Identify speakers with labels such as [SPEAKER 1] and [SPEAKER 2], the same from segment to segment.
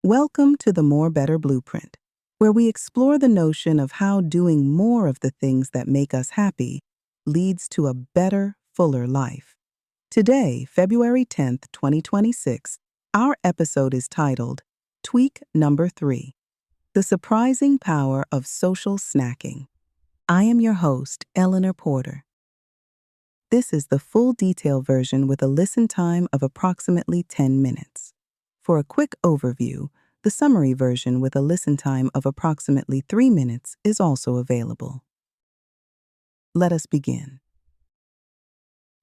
[SPEAKER 1] Welcome to the More Better Blueprint, where we explore the notion of how doing more of the things that make us happy leads to a better, fuller life. Today, February 10th, 2026, our episode is titled Tweak Number 3: The Surprising Power of Social Snacking. I am your host, Eleanor Porter. This is the full detail version with a listen time of approximately 10 minutes. For a quick overview, the summary version with a listen time of approximately 3 minutes is also available. Let us begin.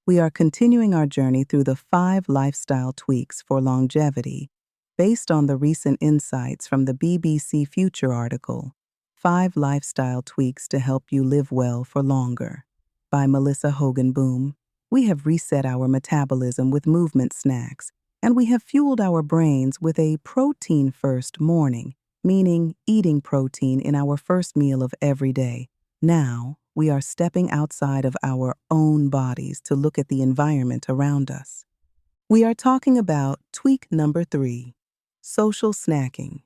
[SPEAKER 1] We are continuing our journey through the 5 lifestyle tweaks for longevity based on the recent insights from the BBC Future article, 5 Lifestyle Tweaks to Help You Live Well for Longer, by Melissa Hogan Boom. We have reset our metabolism with movement snacks, and we have fueled our brains with a protein-first morning, meaning eating protein in our first meal of every day. Now, we are stepping outside of our own bodies to look at the environment around us. We are talking about tweak number 3, social snacking.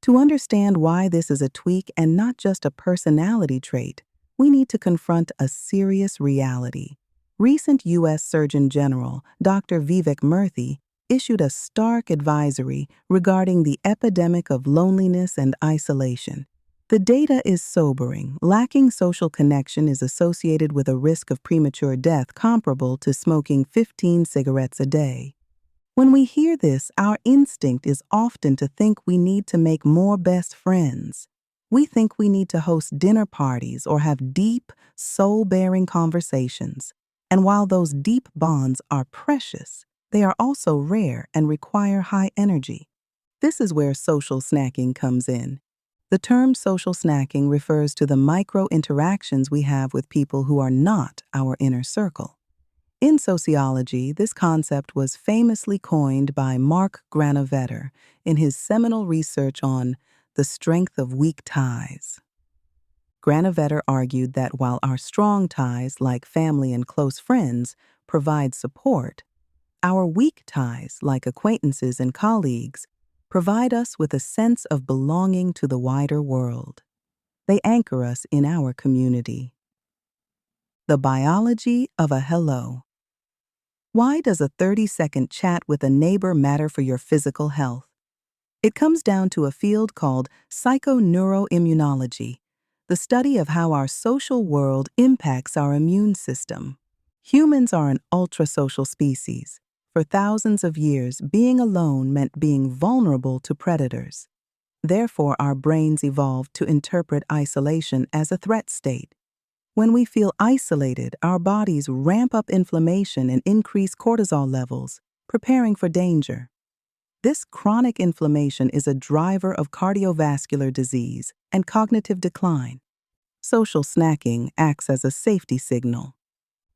[SPEAKER 1] To understand why this is a tweak and not just a personality trait, we need to confront a serious reality. Recent U.S. Surgeon General Dr. Vivek Murthy issued a stark advisory regarding the epidemic of loneliness and isolation. The data is sobering. Lacking social connection is associated with a risk of premature death comparable to smoking 15 cigarettes a day. When we hear this, our instinct is often to think we need to make more best friends. We think we need to host dinner parties or have deep, soul-bearing conversations. And while those deep bonds are precious, they are also rare and require high energy. This is where social snacking comes in. The term social snacking refers to the micro-interactions we have with people who are not our inner circle. In sociology, this concept was famously coined by Mark Granovetter in his seminal research on the strength of weak ties. Granovetter argued that while our strong ties, like family and close friends, provide support, our weak ties, like acquaintances and colleagues, provide us with a sense of belonging to the wider world. They anchor us in our community. The biology of a hello. Why does a 30-second chat with a neighbor matter for your physical health? It comes down to a field called psychoneuroimmunology, the study of how our social world impacts our immune system. Humans are an ultra-social species. For thousands of years, being alone meant being vulnerable to predators. Therefore, our brains evolved to interpret isolation as a threat state. When we feel isolated, our bodies ramp up inflammation and increase cortisol levels, preparing for danger. This chronic inflammation is a driver of cardiovascular disease and cognitive decline. Social snacking acts as a safety signal.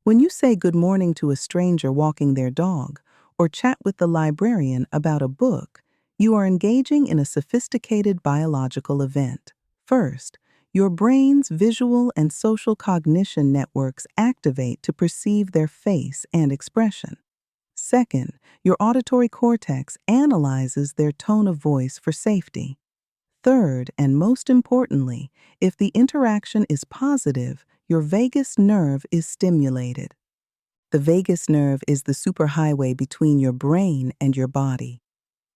[SPEAKER 1] When you say good morning to a stranger walking their dog, or chat with the librarian about a book, you are engaging in a sophisticated biological event. First, your brain's visual and social cognition networks activate to perceive their face and expression. Second, your auditory cortex analyzes their tone of voice for safety. Third, and most importantly, if the interaction is positive, your vagus nerve is stimulated. The vagus nerve is the superhighway between your brain and your body.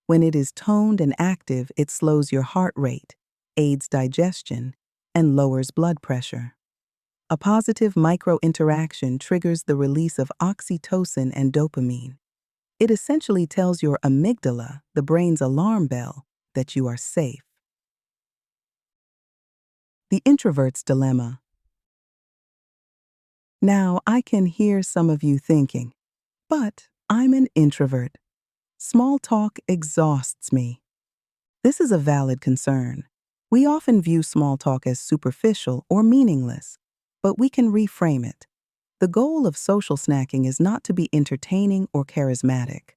[SPEAKER 1] When it is toned and active, it slows your heart rate, aids digestion, and lowers blood pressure. A positive micro-interaction triggers the release of oxytocin and dopamine. It essentially tells your amygdala, the brain's alarm bell, that you are safe. The introvert's dilemma. Now, I can hear some of you thinking, but I'm an introvert. Small talk exhausts me. This is a valid concern. We often view small talk as superficial or meaningless, but we can reframe it. The goal of social snacking is not to be entertaining or charismatic.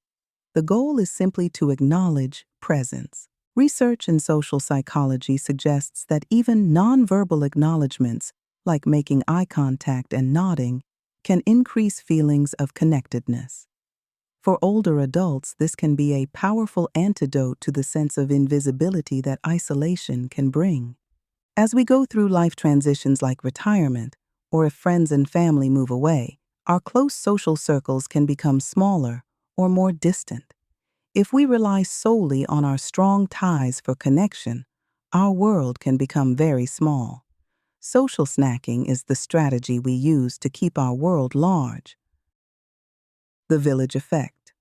[SPEAKER 1] The goal is simply to acknowledge presence. Research in social psychology suggests that even nonverbal acknowledgments, like making eye contact and nodding, can increase feelings of connectedness. For older adults, this can be a powerful antidote to the sense of invisibility that isolation can bring. As we go through life transitions like retirement, or if friends and family move away, our close social circles can become smaller or more distant. If we rely solely on our strong ties for connection, our world can become very small. Social snacking is the strategy we use to keep our world large. The village effect.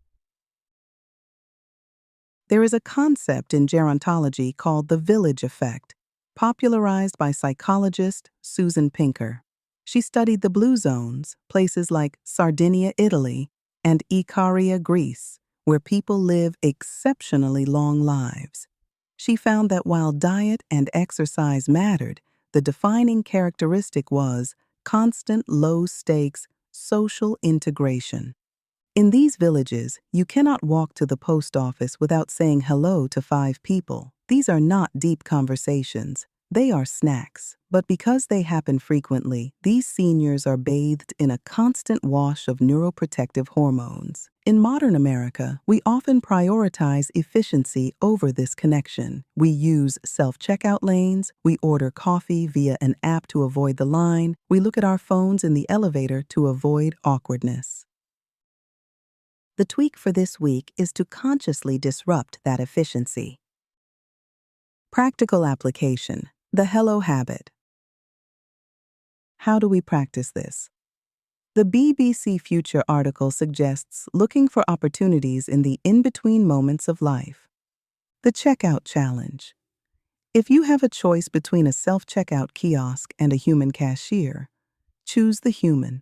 [SPEAKER 1] There is a concept in gerontology called the village effect, popularized by psychologist Susan Pinker. She studied the blue zones, places like Sardinia, Italy, and Ikaria, Greece, where people live exceptionally long lives. She found that while diet and exercise mattered, the defining characteristic was constant low-stakes social integration. In these villages, you cannot walk to the post office without saying hello to 5 people. These are not deep conversations. They are snacks. But because they happen frequently, these seniors are bathed in a constant wash of neuroprotective hormones. In modern America, we often prioritize efficiency over this connection. We use self-checkout lanes, we order coffee via an app to avoid the line, we look at our phones in the elevator to avoid awkwardness. The tweak for this week is to consciously disrupt that efficiency. Practical application: the Hello habit. How do we practice this? The BBC Future article suggests looking for opportunities in the in-between moments of life. The checkout challenge. If you have a choice between a self-checkout kiosk and a human cashier, choose the human.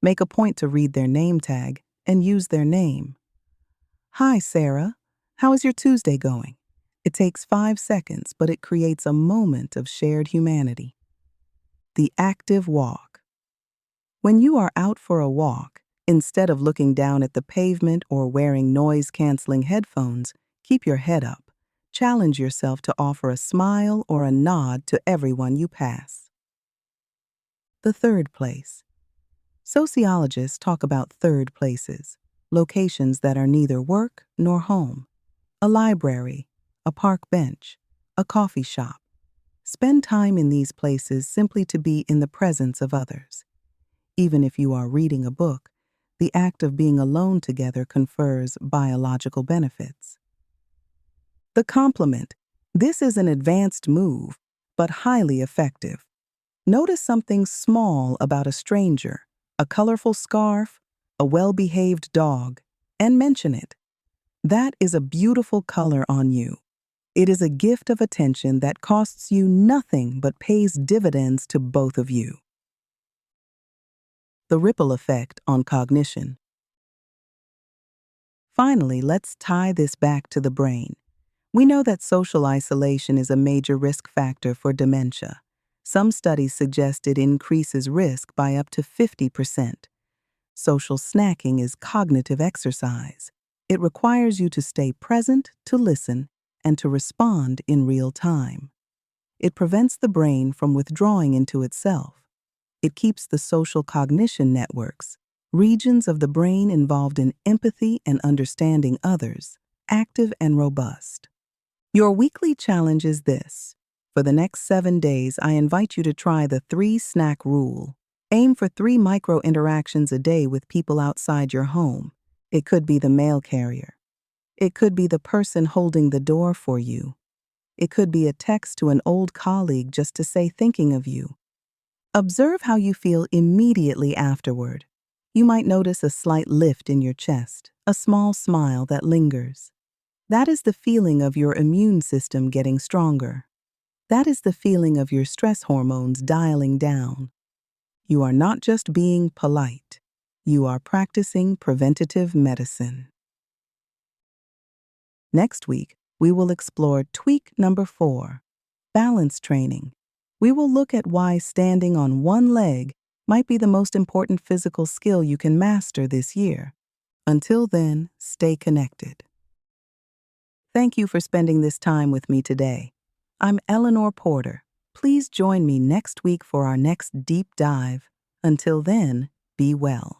[SPEAKER 1] Make a point to read their name tag and use their name. Hi, Sarah. How is your Tuesday going? It takes 5 seconds, but it creates a moment of shared humanity. The active walk. When you are out for a walk, instead of looking down at the pavement or wearing noise-canceling headphones, keep your head up. Challenge yourself to offer a smile or a nod to everyone you pass. The third place. Sociologists talk about third places, locations that are neither work nor home. A library, a park bench, a coffee shop. Spend time in these places simply to be in the presence of others. Even if you are reading a book, the act of being alone together confers biological benefits. The compliment. This is an advanced move, but highly effective. Notice something small about a stranger, a colorful scarf, a well-behaved dog, and mention it. That is a beautiful color on you. It is a gift of attention that costs you nothing but pays dividends to both of you. The ripple effect on cognition. Finally, let's tie this back to the brain. We know that social isolation is a major risk factor for dementia. Some studies suggest it increases risk by up to 50%. Social snacking is cognitive exercise. It requires you to stay present, to listen, and to respond in real time. It prevents the brain from withdrawing into itself. It keeps the social cognition networks, regions of the brain involved in empathy and understanding others, active and robust. Your weekly challenge is this. For the next 7 days, I invite you to try the 3-snack rule. Aim for 3 micro-interactions a day with people outside your home. It could be the mail carrier. It could be the person holding the door for you. It could be a text to an old colleague just to say thinking of you. Observe how you feel immediately afterward. You might notice a slight lift in your chest, a small smile that lingers. That is the feeling of your immune system getting stronger. That is the feeling of your stress hormones dialing down. You are not just being polite. You are practicing preventative medicine. Next week, we will explore tweak number 4, balance training. We will look at why standing on one leg might be the most important physical skill you can master this year. Until then, stay connected. Thank you for spending this time with me today. I'm Eleanor Porter. Please join me next week for our next deep dive. Until then, be well.